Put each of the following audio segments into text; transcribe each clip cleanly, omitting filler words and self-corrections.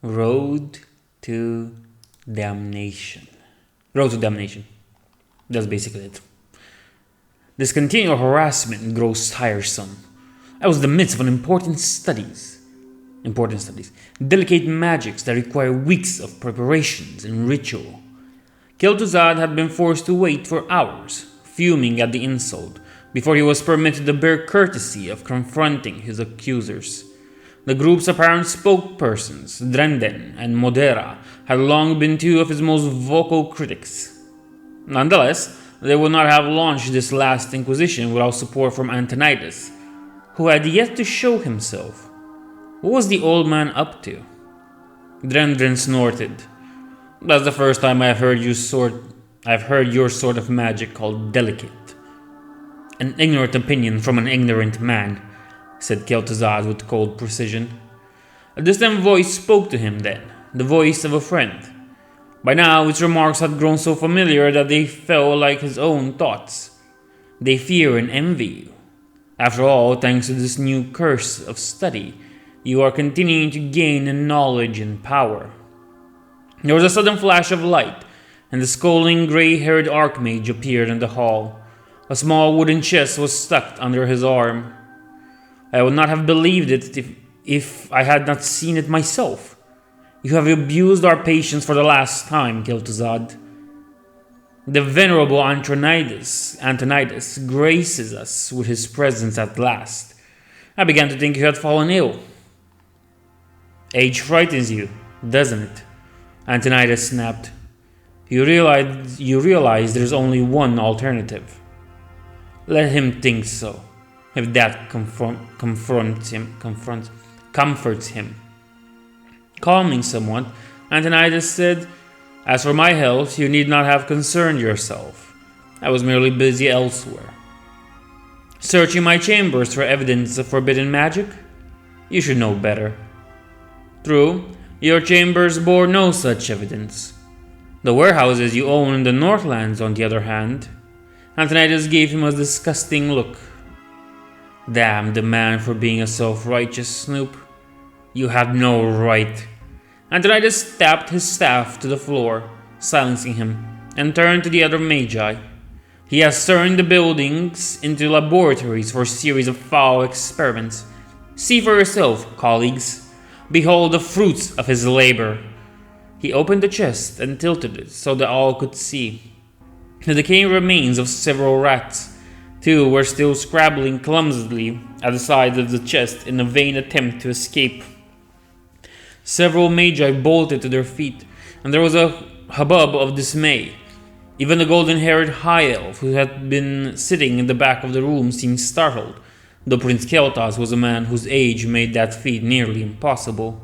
Road to Damnation. Road to Damnation. That's basically it. This continual harassment grows tiresome. I was in the midst of important studies. Delicate magics that require weeks of preparations and ritual. Kel'Thuzad had been forced to wait for hours, fuming at the insult, before he was permitted the bare courtesy of confronting his accusers. The group's apparent spokespersons, Drenden and Modera, had long been two of his most vocal critics. Nonetheless, they would not have launched this last inquisition without support from Antonidas, who had yet to show himself. What was the old man up to? Drenden snorted. That's the first time I've heard your sort of magic called delicate. An ignorant opinion from an ignorant man, said Kel'Thuzad with cold precision. A distant voice spoke to him then, the voice of a friend. By now, its remarks had grown so familiar that they felt like his own thoughts. They fear and envy you. After all, thanks to this new curse of study, you are continuing to gain in knowledge and power. There was a sudden flash of light, and the scolding gray-haired archmage appeared in the hall. A small wooden chest was stuck under his arm. I would not have believed it if I had not seen it myself. You have abused our patience for the last time, Kel'Thuzad. The venerable Antonidas graces us with his presence at last. I began to think you had fallen ill. Age frightens you, doesn't it? Antonidas snapped. You realize there's only one alternative. Let him think so, if that comforts him. Calming somewhat, Antonidas said, As for my health, you need not have concerned yourself. I was merely busy elsewhere. Searching my chambers for evidence of forbidden magic? You should know better. True, your chambers bore no such evidence. The warehouses you own in the Northlands, on the other hand. Antonidas gave him a disgusting look. Damn the man for being a self-righteous snoop. You have no right. Antonidas tapped his staff to the floor, silencing him, and turned to the other magi. He has turned the buildings into laboratories for a series of foul experiments. See for yourself, colleagues. Behold the fruits of his labor. He opened the chest and tilted it so that all could see. The decaying remains of several rats. Two were still scrabbling clumsily at the side of the chest in a vain attempt to escape. Several magi bolted to their feet, and there was a hubbub of dismay. Even the golden-haired high elf who had been sitting in the back of the room seemed startled, though Prince Kel'Thas was a man whose age made that feat nearly impossible.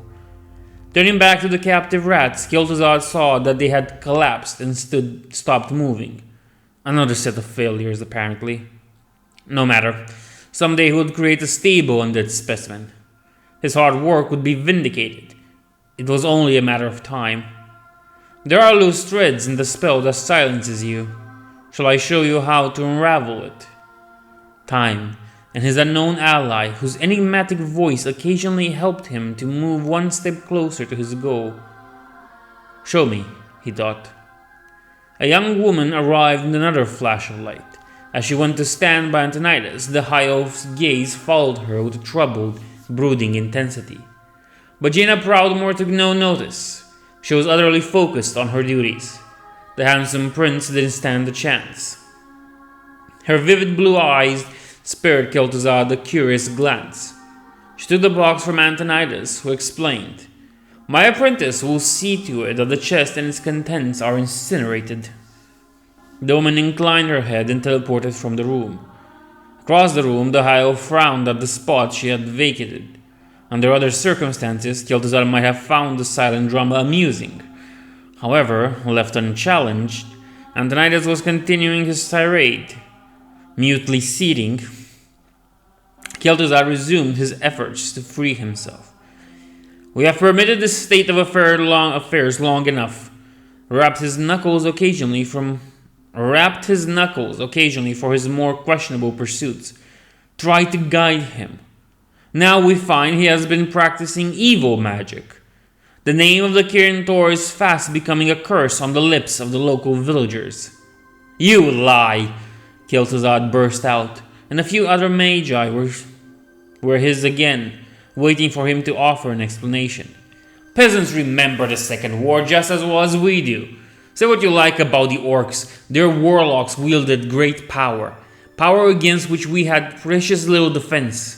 Turning back to the captive rats, Kel'Thuzad saw that they had collapsed and stopped moving. Another set of failures, apparently. No matter. Someday he would create a stable on that specimen. His hard work would be vindicated. It was only a matter of time. There are loose threads in the spell that silences you. Shall I show you how to unravel it? Time, and his unknown ally, whose enigmatic voice occasionally helped him to move one step closer to his goal. Show me, he thought. A young woman arrived in another flash of light. As she went to stand by Antonidas, the high elf's gaze followed her with a troubled, brooding intensity. But Jaina Proudmoore took no notice. She was utterly focused on her duties. The handsome prince didn't stand a chance. Her vivid blue eyes spared Kel'Thuzad a curious glance. She took the box from Antonidas, who explained, My apprentice will see to it that the chest and its contents are incinerated. The woman inclined her head and teleported from the room. Across the room, the high elf frowned at the spot she had vacated. Under other circumstances, Kel'Thuzad might have found the silent drama amusing. However, left unchallenged, Antonidas was continuing his tirade. Mutely seething, Kel'Thuzad resumed his efforts to free himself. We have permitted this state of affairs long enough. Rapped his knuckles occasionally for his more questionable pursuits. Tried to guide him. Now we find he has been practicing evil magic. The name of the Kirin Tor is fast becoming a curse on the lips of the local villagers. You lie, Kel'Thuzad burst out, and a few other magi were his again, waiting for him to offer an explanation. Peasants remember the Second War just as well as we do. Say what you like about the orcs, their warlocks wielded great power, power against which we had precious little defense.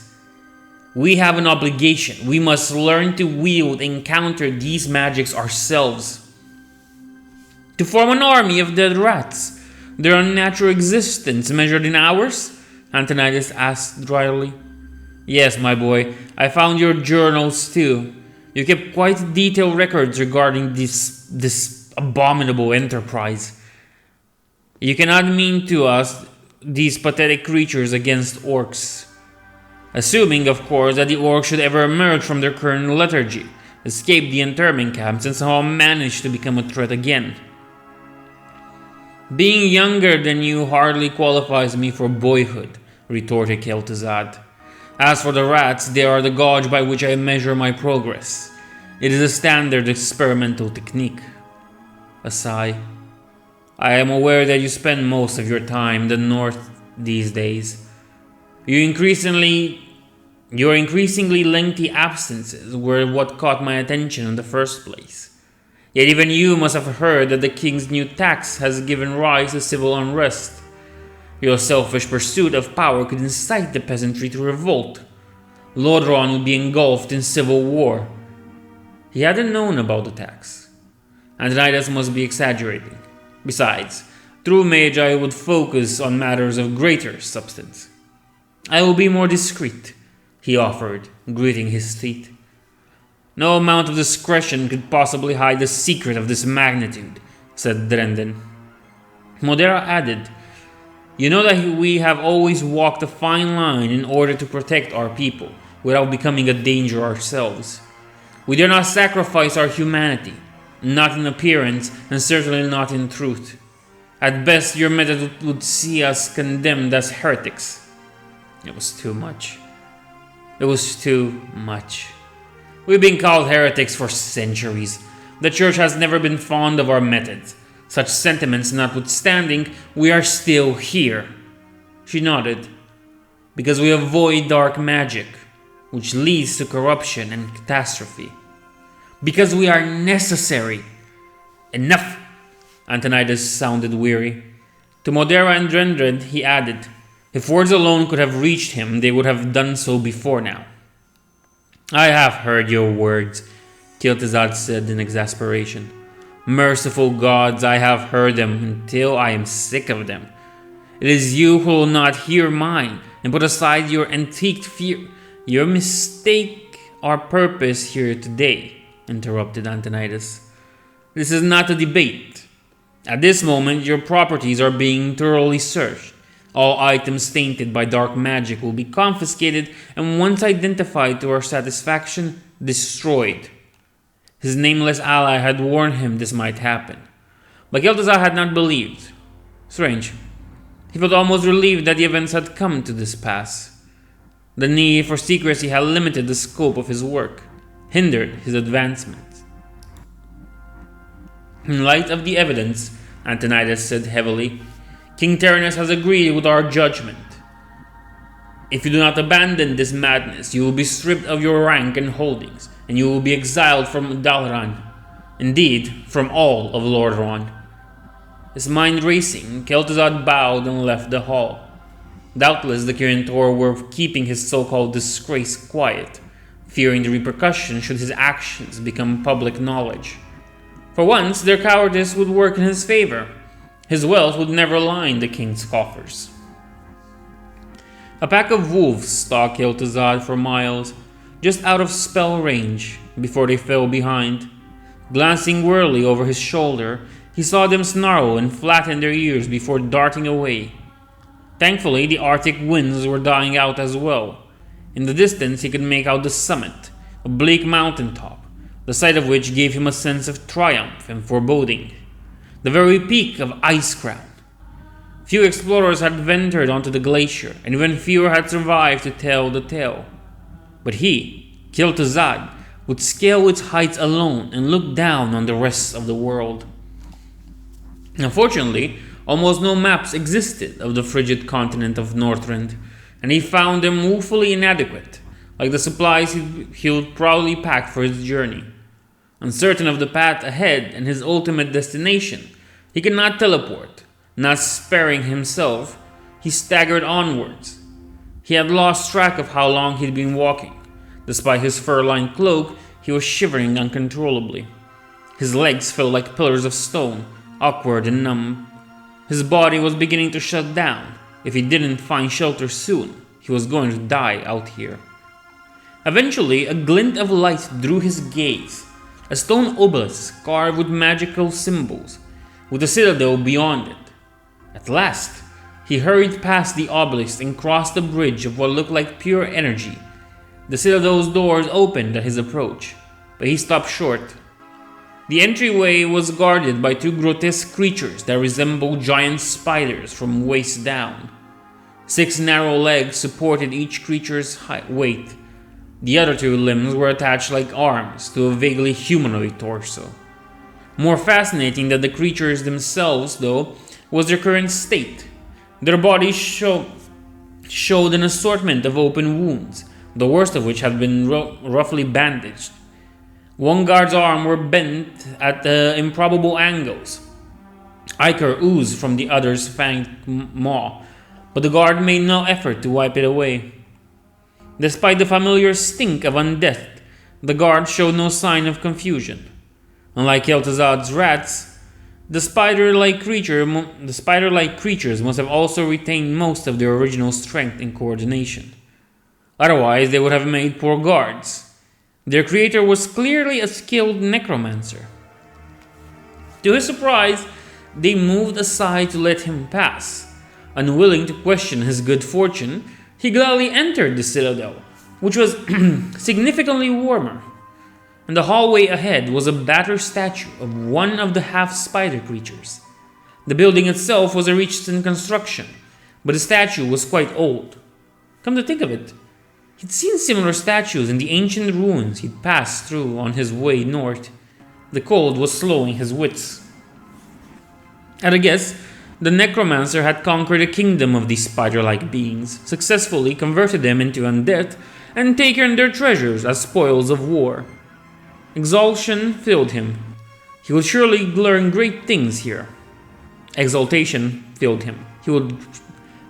We have an obligation. We must learn to wield and counter these magics ourselves. To form an army of dead rats, their unnatural existence measured in hours? Antonidas asked dryly. Yes, my boy, I found your journals too. You kept quite detailed records regarding this abominable enterprise. You cannot mean to us these pathetic creatures against orcs. Assuming, of course, that the orcs should ever emerge from their current lethargy, escape the internment camps, and somehow manage to become a threat again. Being younger than you hardly qualifies me for boyhood, retorted Kel'Thuzad. As for the rats, they are the gauge by which I measure my progress. It is a standard experimental technique. A sigh. I am aware that you spend most of your time in the north these days. Your increasingly lengthy absences were what caught my attention in the first place. Yet even you must have heard that the king's new tax has given rise to civil unrest. Your selfish pursuit of power could incite the peasantry to revolt. Lodron would be engulfed in civil war. He hadn't known about the tax. Antonidas must be exaggerating. Besides, true magi would focus on matters of greater substance. I will be more discreet, he offered, gritting his teeth. No amount of discretion could possibly hide the secret of this magnitude, said Drenden. Modera added, You know that we have always walked a fine line in order to protect our people, without becoming a danger ourselves. We dare not sacrifice our humanity, not in appearance, and certainly not in truth. At best, your method would see us condemned as heretics. It was too much. It was too much. We've been called heretics for centuries. The church has never been fond of our methods. Such sentiments notwithstanding, we are still here. She nodded. Because we avoid dark magic, which leads to corruption and catastrophe. Because we are necessary. Enough! Antonidas sounded weary. To Modera and Drendred, he added, If words alone could have reached him, they would have done so before now. I have heard your words, Kel'Thuzad said in exasperation. Merciful gods, I have heard them until I am sick of them. It is you who will not hear mine and put aside your antiqued fear. Your mistake our purpose here today, interrupted Antonidas. This is not a debate. At this moment, your properties are being thoroughly searched. All items tainted by dark magic will be confiscated and once identified to our satisfaction, destroyed. His nameless ally had warned him this might happen. But Kel'Thuzad had not believed. Strange. He felt almost relieved that the events had come to this pass. The need for secrecy had limited the scope of his work, hindered his advancement. In light of the evidence, Antonidas said heavily, King Tyrannus has agreed with our judgment. If you do not abandon this madness, you will be stripped of your rank and holdings, and you will be exiled from Dalaran. Indeed, from all of Lordran. His mind racing, Kel'Thuzad bowed and left the hall. Doubtless the Kirin Tor were keeping his so-called disgrace quiet, fearing the repercussions should his actions become public knowledge. For once, their cowardice would work in his favor. His wealth would never line the king's coffers. A pack of wolves stalked Kel'Thuzad for miles, just out of spell range, before they fell behind. Glancing wearily over his shoulder, he saw them snarl and flatten their ears before darting away. Thankfully, the Arctic winds were dying out as well. In the distance, he could make out the summit, a bleak mountaintop, the sight of which gave him a sense of triumph and foreboding. The very peak of Icecrown. Few explorers had ventured onto the glacier, and even fewer had survived to tell the tale. But he, Kel'Thuzad, would scale its heights alone and look down on the rest of the world. Unfortunately, almost no maps existed of the frigid continent of Northrend, and he found them woefully inadequate, like the supplies he would probably pack for his journey. Uncertain of the path ahead and his ultimate destination, he could not teleport. Not sparing himself, he staggered onwards. He had lost track of how long he'd been walking. Despite his fur-lined cloak, he was shivering uncontrollably. His legs felt like pillars of stone, awkward and numb. His body was beginning to shut down. If he didn't find shelter soon, he was going to die out here. Eventually, a glint of light drew his gaze. A stone obelisk carved with magical symbols, with a citadel beyond it. At last, he hurried past the obelisk and crossed the bridge of what looked like pure energy. The citadel's doors opened at his approach, but he stopped short. The entryway was guarded by two grotesque creatures that resembled giant spiders from waist down. 6 narrow legs supported each creature's weight. The other 2 limbs were attached like arms to a vaguely humanoid torso. More fascinating than the creatures themselves, though, was their current state. Their bodies showed an assortment of open wounds, the worst of which had been roughly bandaged. One guard's arm were bent at improbable angles. Ichor oozed from the other's fanged maw, but the guard made no effort to wipe it away. Despite the familiar stink of undeath, the guard showed no sign of confusion. Unlike Kel'Thuzad's rats, the spider-like creatures must have also retained most of their original strength and coordination. Otherwise, they would have made poor guards. Their creator was clearly a skilled necromancer. To his surprise, they moved aside to let him pass. Unwilling to question his good fortune, he gladly entered the citadel, which was significantly warmer. In the hallway ahead was a battered statue of one of the half-spider creatures. The building itself was a recent construction, but the statue was quite old. Come to think of it, he'd seen similar statues in the ancient ruins he'd passed through on his way north. The cold was slowing his wits. At a guess, the necromancer had conquered a kingdom of these spider-like beings, successfully converted them into undead, and taken their treasures as spoils of war. Exultation filled him. He would surely learn great things here. Exultation filled him. He would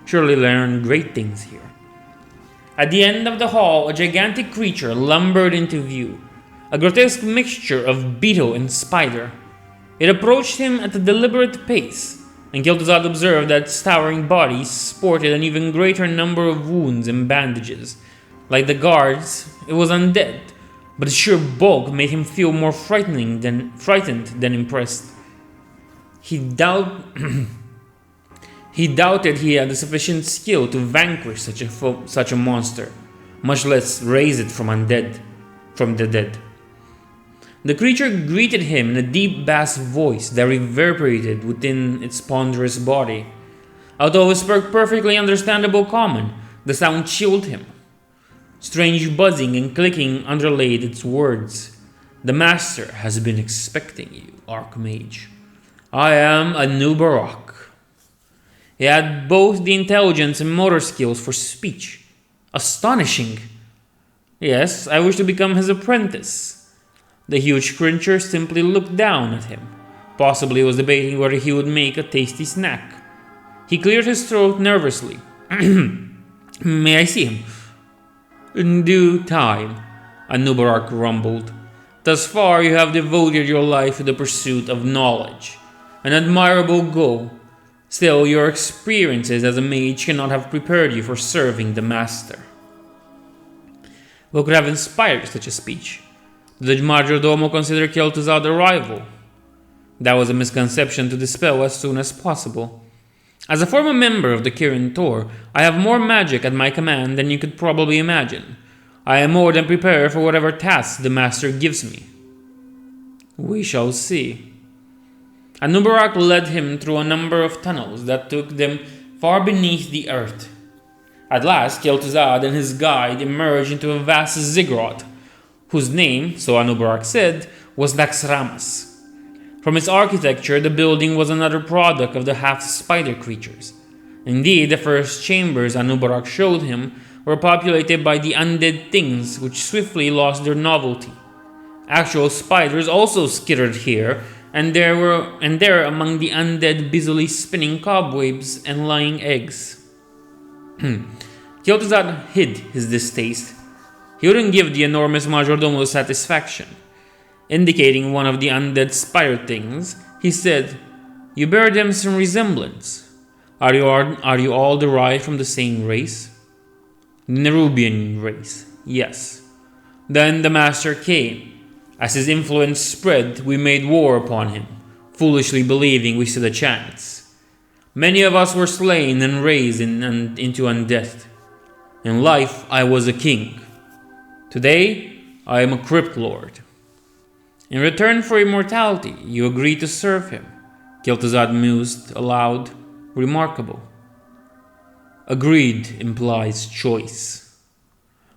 surely learn great things here. At the end of the hall, a gigantic creature lumbered into view, a grotesque mixture of beetle and spider. It approached him at a deliberate pace, and Kel'Thuzad observed that its towering body sported an even greater number of wounds and bandages. Like the guards, it was undead, but its sheer bulk made him feel more frightened than impressed. He doubted he had the sufficient skill to vanquish such a monster, much less raise it from the dead. The creature greeted him in a deep bass voice that reverberated within its ponderous body. Although it spoke perfectly understandable common, the sound chilled him. Strange buzzing and clicking underlaid its words. "The Master has been expecting you, Archmage. I am Anubarak." He had both the intelligence and motor skills for speech. Astonishing! Yes, I wish to become his apprentice. The huge creature simply looked down at him. Possibly was debating whether he would make a tasty snack. He cleared his throat nervously. "May I see him?" "In due time," Anubarak rumbled. "Thus far you have devoted your life to the pursuit of knowledge. An admirable goal. Still, your experiences as a mage cannot have prepared you for serving the Master." What could have inspired such a speech? Did the Majordomo consider Kel'Thuzad a rival? That was a misconception to dispel as soon as possible. As a former member of the Kirin Tor, I have more magic at my command than you could probably imagine. I am more than prepared for whatever task the Master gives me. We shall see. Anubarak led him through a number of tunnels that took them far beneath the earth. At last, Kel'Thuzad and his guide emerged into a vast ziggurat, whose name, so Anubarak said, was Naxxramas. From its architecture, the building was another product of the half-spider creatures. Indeed, the first chambers Anubarak showed him were populated by the undead things which swiftly lost their novelty. Actual spiders also skittered here and there among the undead busily spinning cobwebs and laying eggs. Kel'Thuzad hid his distaste. He wouldn't give the enormous majordomo satisfaction. Indicating one of the undead spider things, he said, "You bear them some resemblance. Are you all derived from the same race?" "The Nerubian race, yes." "Then the master came. As his influence spread, we made war upon him, foolishly believing we stood a chance. Many of us were slain and raised into undeath. In life, I was a king. Today, I am a crypt lord." "In return for immortality, you agreed to serve him," Kel'Thuzad mused aloud. "Remarkable." "Agreed" implies choice,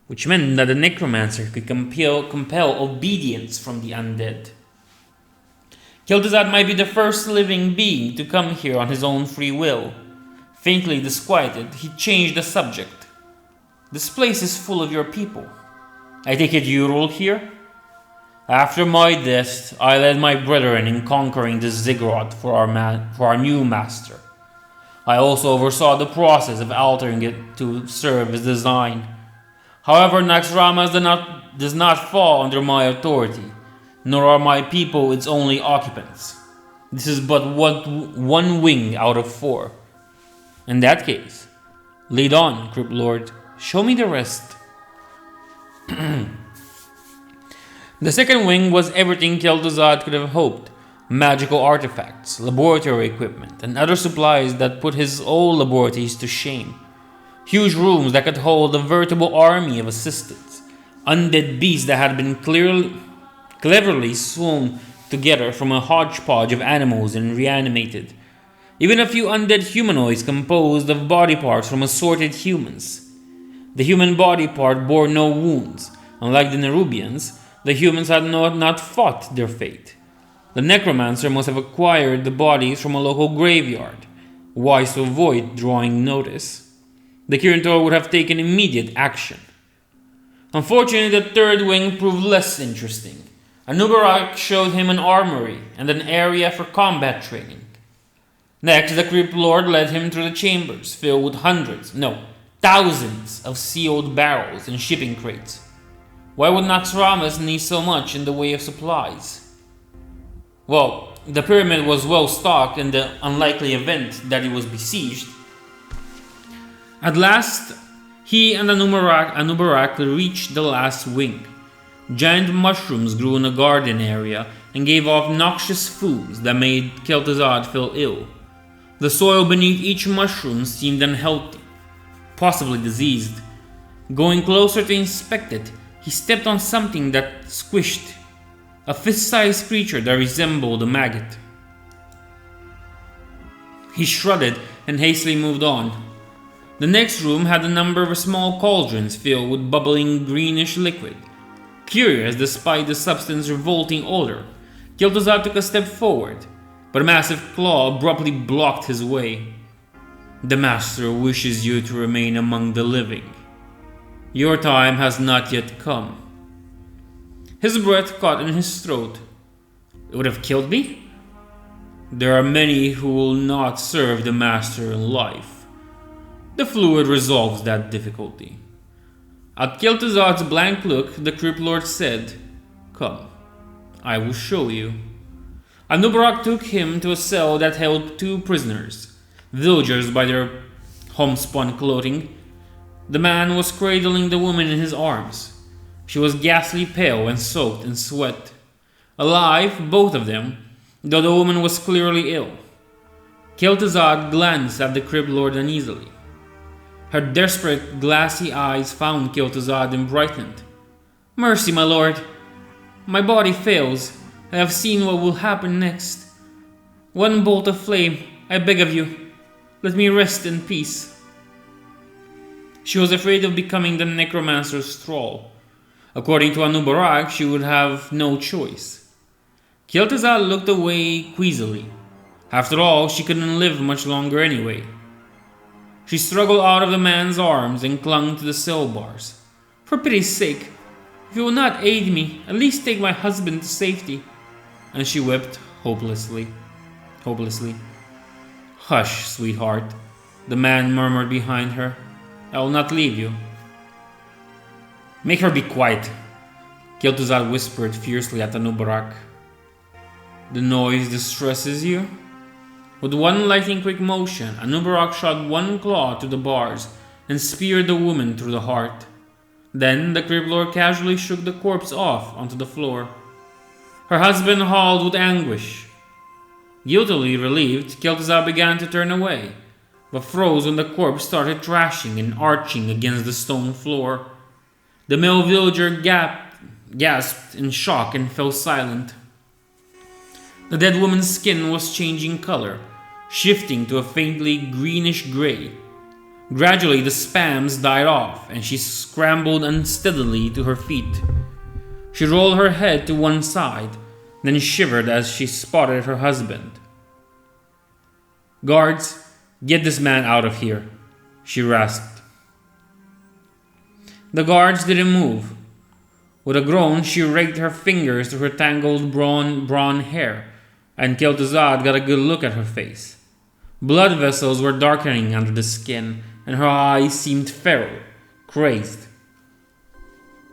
which meant that the necromancer could compel obedience from the undead. Kel'Thuzad might be the first living being to come here on his own free will. Faintly disquieted, he changed the subject. "This place is full of your people. I take it you rule here?" "After my death, I led my brethren in conquering the ziggurat for our new master. I also oversaw the process of altering it to serve his design. However, Naxxramas does not fall under my authority, nor are my people its only occupants. This is but one wing out of 4. In that case, lead on, Crypt Lord. Show me the rest." The second wing was everything Kel'Thuzad could have hoped: magical artifacts, laboratory equipment, and other supplies that put his old laboratories to shame. Huge rooms that could hold a veritable army of assistants, undead beasts that had been cleverly sewn together from a hodgepodge of animals and reanimated. Even a few undead humanoids composed of body parts from assorted humans. The human body part bore no wounds. Unlike the Nerubians, the humans had not fought their fate. The necromancer must have acquired the bodies from a local graveyard, wise to avoid drawing notice. The Kirintor would have taken immediate action. Unfortunately, the third wing proved less interesting. Anubarak showed him an armory and an area for combat training. Next, the Crypt Lord led him through the chambers, filled with thousands of sealed barrels and shipping crates. Why would Naxxramas need so much in the way of supplies? Well, the pyramid was well stocked in the unlikely event that it was besieged. At last, he and Anubarak reached the last wing. Giant mushrooms grew in a garden area and gave off noxious fumes that made Kel'Thuzad feel ill. The soil beneath each mushroom seemed unhealthy, possibly diseased. Going closer to inspect it, he stepped on something that squished, a fist-sized creature that resembled a maggot. He shrugged and hastily moved on. The next room had a number of small cauldrons filled with bubbling greenish liquid. Curious despite the substance's revolting odor, Kel'Thuzad took a step forward, but a massive claw abruptly blocked his way. "The Master wishes you to remain among the living. Your time has not yet come." His breath caught in his throat. "It would have killed me?" "There are many who will not serve the Master in life. The fluid resolves that difficulty." At Kel'Thuzad's blank look, the Crypt Lord said, "Come, I will show you." Anubarak took him to a cell that held 2 prisoners, villagers by their homespun clothing. The man was cradling the woman in his arms. She was ghastly pale and soaked in sweat. Alive, both of them, though the woman was clearly ill. Kel'Thuzad glanced at the Crypt Lord uneasily. Her desperate, glassy eyes found Kel'Thuzad and brightened. "Mercy, my lord. My body fails. I have seen what will happen next. One bolt of flame, I beg of you. Let me rest in peace." She was afraid of becoming the necromancer's thrall. According to Anubarak, she would have no choice. Kel'Thuzad looked away queasily. After all, she couldn't live much longer anyway. She struggled out of the man's arms and clung to the cell bars. "For pity's sake, if you will not aid me, at least take my husband to safety." And she wept hopelessly. "Hush, sweetheart," the man murmured behind her. "I will not leave you." "Make her be quiet," Kel'Thuzad whispered fiercely at Anubarak. "The noise distresses you?" With one lightning-quick motion, Anubarak shot one claw to the bars and speared the woman through the heart. Then the crippler casually shook the corpse off onto the floor. Her husband howled with anguish. Guiltily relieved, Kel'Thuzad began to turn away, but froze when the corpse started thrashing and arching against the stone floor. The male villager gasped in shock and fell silent. The dead woman's skin was changing color, shifting to a faintly greenish gray. Gradually the spasms died off and she scrambled unsteadily to her feet. She rolled her head to one side, then shivered as she spotted her husband. "Guards, get this man out of here," she rasped. The guards didn't move. With a groan, she raked her fingers through her tangled brown hair, and Kel'Thuzad got a good look at her face. Blood vessels were darkening under the skin, and her eyes seemed feral, crazed.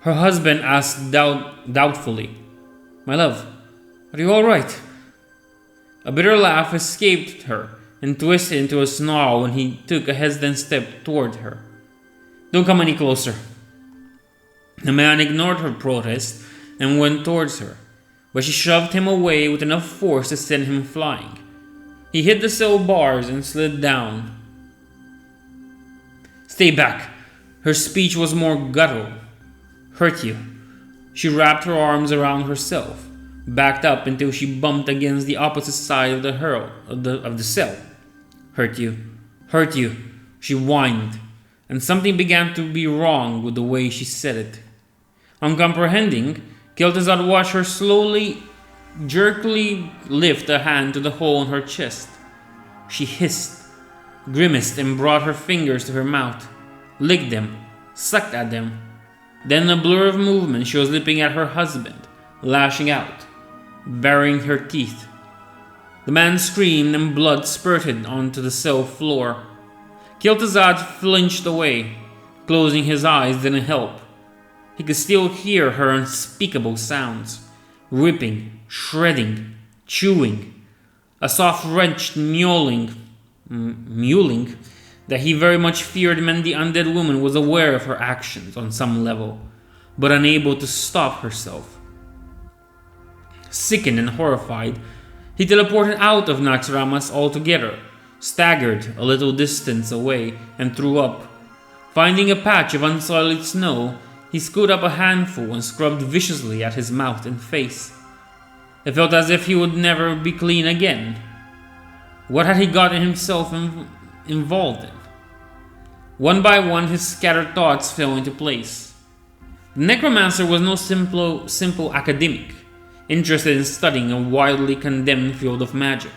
Her husband asked doubtfully, "My love, are you all right?" A bitter laugh escaped her and twisted into a snarl when he took a hesitant step toward her. "Don't come any closer." The man ignored her protest and went towards her, but she shoved him away with enough force to send him flying. He hit the cell bars and slid down. "Stay back." Her speech was more guttural. "Hurt you." She wrapped her arms around herself, backed up until she bumped against the opposite side of the cell. "Hurt you. Hurt you," she whined, and something began to be wrong with the way she said it. Uncomprehending, Kel'Thuzad watched her slowly, jerkily lift a hand to the hole in her chest. She hissed, grimaced, and brought her fingers to her mouth, licked them, sucked at them. Then in a blur of movement, she was leaping at her husband, lashing out, baring her teeth. The man screamed and blood spurted onto the cell floor. Kel'Thuzad flinched away. Closing his eyes didn't help. He could still hear her unspeakable sounds, ripping, shredding, chewing, a soft wrenched mewling that he very much feared meant the undead woman was aware of her actions on some level, but unable to stop herself. Sickened and horrified, he teleported out of Naxxramas altogether, staggered a little distance away, and threw up. Finding a patch of unsoiled snow, he scooped up a handful and scrubbed viciously at his mouth and face. It felt as if he would never be clean again. What had he gotten himself involved in? One by one, his scattered thoughts fell into place. The necromancer was no simple academic, interested in studying a widely condemned field of magic,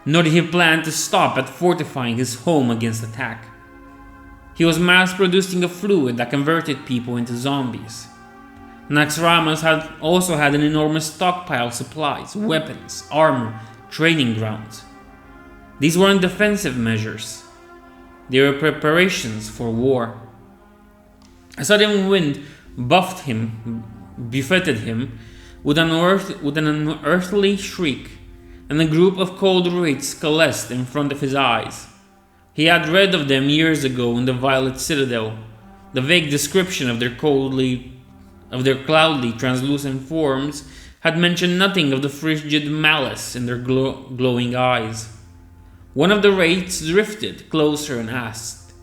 nor did he plan to stop at fortifying his home against attack. He was mass-producing a fluid that converted people into zombies. Naxxramas had also had an enormous stockpile of supplies, weapons, armor, training grounds. These weren't defensive measures. They were preparations for war. A sudden wind buffeted him with an unearthly shriek, and a group of cold wraiths coalesced in front of his eyes. He had read of them years ago in the Violet Citadel. The vague description of their cloudly, translucent forms had mentioned nothing of the frigid malice in their glowing eyes. One of the wraiths drifted closer and asked,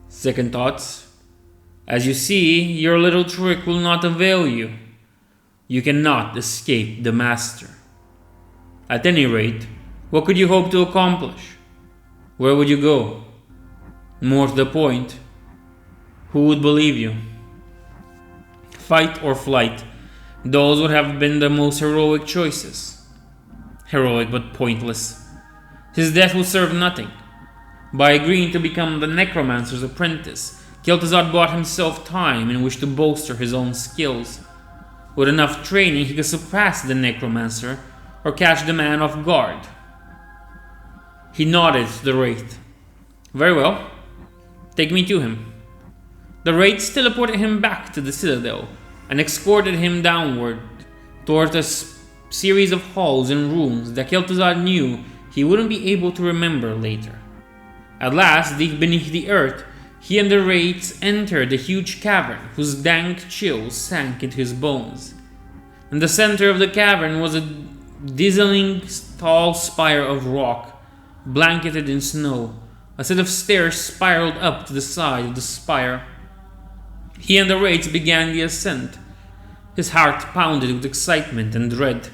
"Second thoughts? As you see, your little trick will not avail you. You cannot escape the Master. At any rate, what could you hope to accomplish? Where would you go? More to the point, who would believe you?" Fight or flight. Those would have been the most heroic choices. Heroic but pointless. His death would serve nothing. By agreeing to become the necromancer's apprentice, Kel'Thuzad bought himself time in which to bolster his own skills. With enough training, he could surpass the necromancer or catch the man off guard. He nodded to the Wraith. Very well. Take me to him. The Wraiths teleported him back to the Citadel and escorted him downward towards a series of halls and rooms that Kel'Thuzad knew he wouldn't be able to remember later. At last, deep beneath the earth, he and the Wraiths entered a huge cavern whose dank chills sank into his bones. In the center of the cavern was a dazzling tall spire of rock, blanketed in snow. A set of stairs spiraled up to the side of the spire. He and the Wraiths began the ascent. His heart pounded with excitement and dread.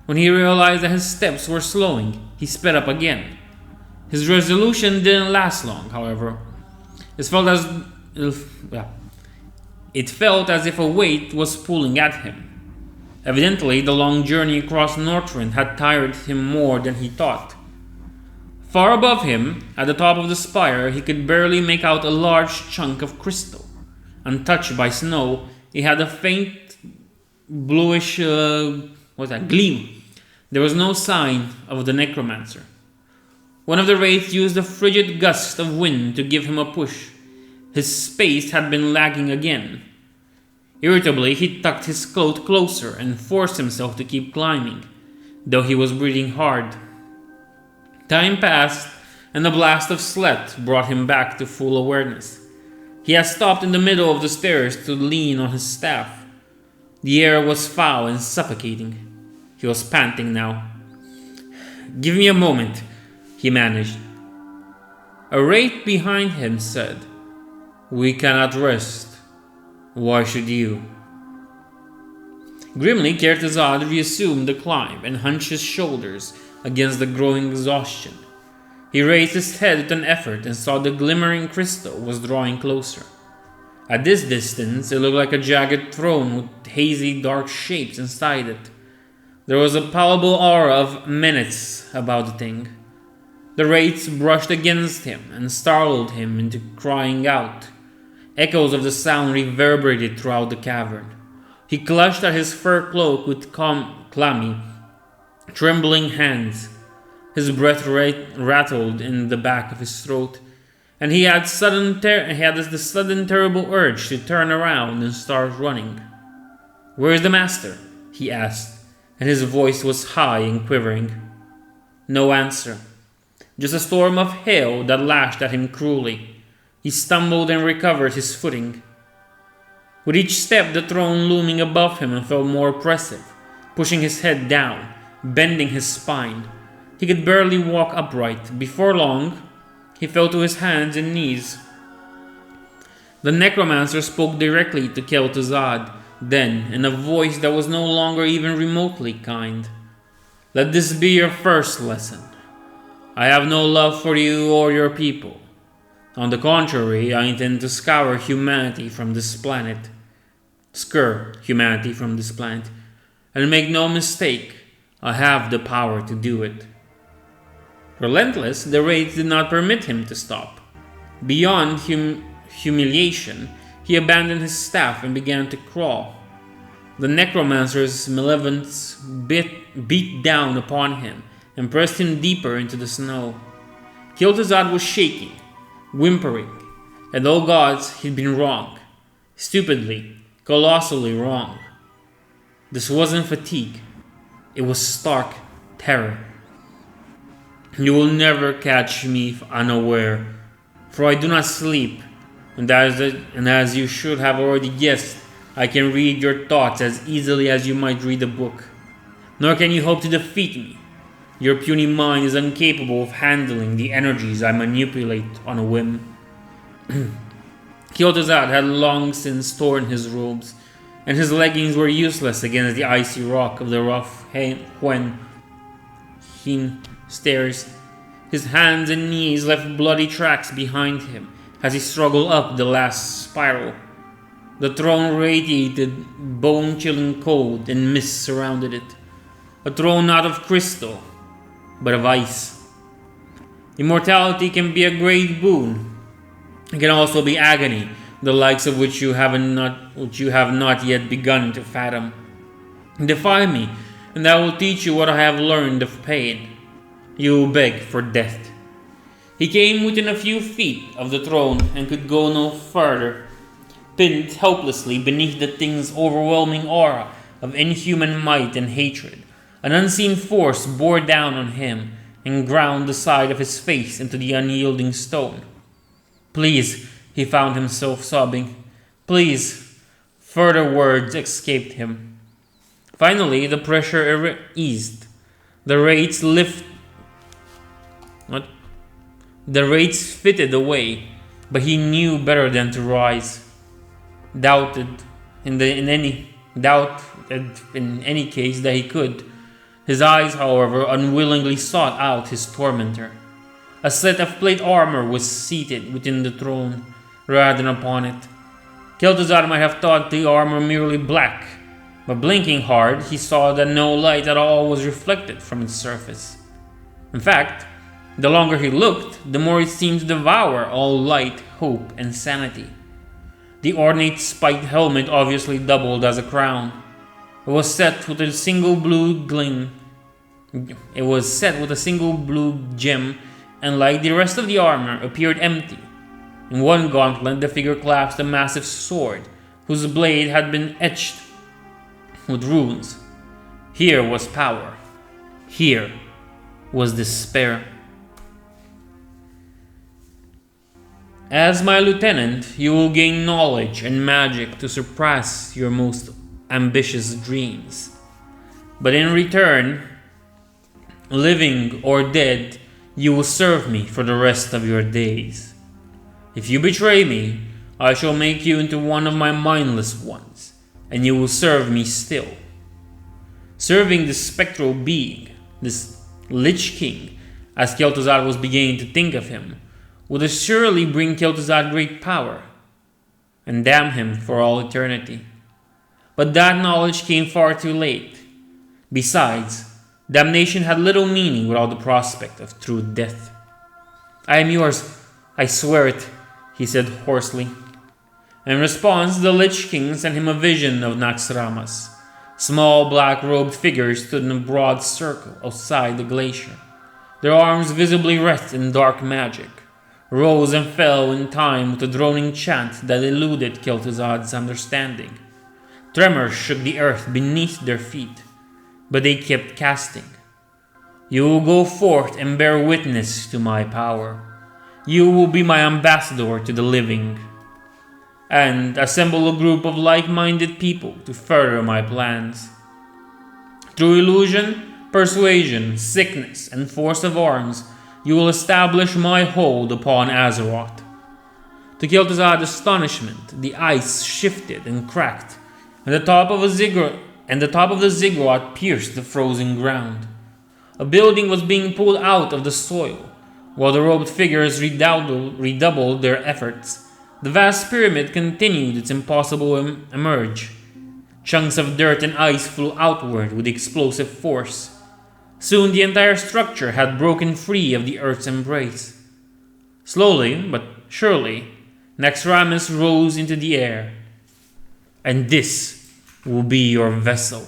When he realized that his steps were slowing, he sped up again. His resolution didn't last long, however. It felt as if a weight was pulling at him. Evidently, the long journey across Northrend had tired him more than he thought. Far above him, at the top of the spire, he could barely make out a large chunk of crystal. Untouched by snow, it had a faint bluish gleam. There was no sign of the necromancer. One of the wraiths used a frigid gust of wind to give him a push. His pace had been lagging again. Irritably, he tucked his coat closer and forced himself to keep climbing, though he was breathing hard. Time passed, and a blast of sleet brought him back to full awareness. He had stopped in the middle of the stairs to lean on his staff. The air was foul and suffocating. He was panting now. "Give me a moment," he managed. A wraith behind him said, "We cannot rest. Why should you?" Grimly, Kel'Thuzad reassumed the climb and hunched his shoulders against the growing exhaustion. He raised his head with an effort and saw the glimmering crystal was drawing closer. At this distance, it looked like a jagged throne with hazy dark shapes inside it. There was a palpable aura of menace about the thing. The wraiths brushed against him and startled him into crying out. Echoes of the sound reverberated throughout the cavern. He clutched at his fur cloak with clammy, trembling hands. His breath rattled in the back of his throat, and he had the sudden terrible urge to turn around and start running. "Where is the master?" he asked, and his voice was high and quivering. No answer. Just a storm of hail that lashed at him cruelly. He stumbled and recovered his footing. With each step, the throne looming above him felt more oppressive, pushing his head down, bending his spine. He could barely walk upright. Before long, he fell to his hands and knees. The necromancer spoke directly to Kel'Thuzad, then, in a voice that was no longer even remotely kind. "Let this be your first lesson. I have no love for you or your people. On the contrary, I intend to scour humanity from this planet. And make no mistake, I have the power to do it." Relentless, the wraiths did not permit him to stop. Beyond humiliation, he abandoned his staff and began to crawl. The necromancer's malevolence beat down upon him and pressed him deeper into the snow. Kel'Thuzad was shaking, whimpering, and oh gods, he'd been wrong. Stupidly, colossally wrong. This wasn't fatigue. It was stark terror. "You will never catch me unaware, for I do not sleep, and as you should have already guessed, I can read your thoughts as easily as you might read a book. Nor can you hope to defeat me. Your puny mind is incapable of handling the energies I manipulate on a whim." Kel'Thuzad had long since torn his robes, and his leggings were useless against the icy rock of the rough-hewn stairs. His hands and knees left bloody tracks behind him as he struggled up the last spiral. The throne radiated bone-chilling cold, and mist surrounded it. A throne not of crystal, but of ice. Immortality can be a great boon. It can also be agony, the likes of which you have not yet begun to fathom. Defy me, and I will teach you what I have learned of pain. You will beg for death. He came within a few feet of the throne and could go no further. Pinned helplessly beneath the thing's overwhelming aura of inhuman might and hatred, an unseen force bore down on him and ground the side of his face into the unyielding stone. Please, he found himself sobbing. Please. Further words escaped him. Finally, the pressure eased. The rates fitted away, but he knew better than to rise. Doubted in any case that he could. His eyes, however, unwillingly sought out his tormentor. A set of plate armor was seated within the throne, rather than upon it. Kel'Thuzad might have thought the armor merely black, but blinking hard, he saw that no light at all was reflected from its surface. In fact, the longer he looked, the more it seemed to devour all light, hope, and sanity. The ornate spiked helmet obviously doubled as a crown. It was set with a single blue gem, and like the rest of the armor, appeared empty. In one gauntlet, the figure clasped a massive sword, whose blade had been etched with runes. Here was power. Here was despair. As my lieutenant, you will gain knowledge and magic to surpass your most ambitious dreams. But in return, living or dead, you will serve me for the rest of your days. If you betray me, I shall make you into one of my mindless ones, and you will serve me still. Serving this spectral being, this Lich King, as Kel'Thuzad was beginning to think of him, would assuredly bring Kel'Thuzad great power, and damn him for all eternity. But that knowledge came far too late. Besides, damnation had little meaning without the prospect of true death. I am yours, I swear it, he said hoarsely. In response, the Lich King sent him a vision of Naxxramas. Small black-robed figures stood in a broad circle outside the glacier. Their arms visibly wreathed in dark magic, rose and fell in time with a droning chant that eluded Kel'Thuzad's understanding. Tremors shook the earth beneath their feet, but they kept casting. You will go forth and bear witness to my power. You will be my ambassador to the living, and assemble a group of like-minded people to further my plans. Through illusion, persuasion, sickness, and force of arms, you will establish my hold upon Azeroth. To Kel'Thuzad's astonishment, the ice shifted and cracked, and the top of the ziggurat pierced the frozen ground. A building was being pulled out of the soil, while the robed figures redoubled their efforts. The vast pyramid continued its impossible emerge. Chunks of dirt and ice flew outward with explosive force. Soon the entire structure had broken free of the earth's embrace. Slowly, but surely, Naxxramas rose into the air. And this will be your vessel.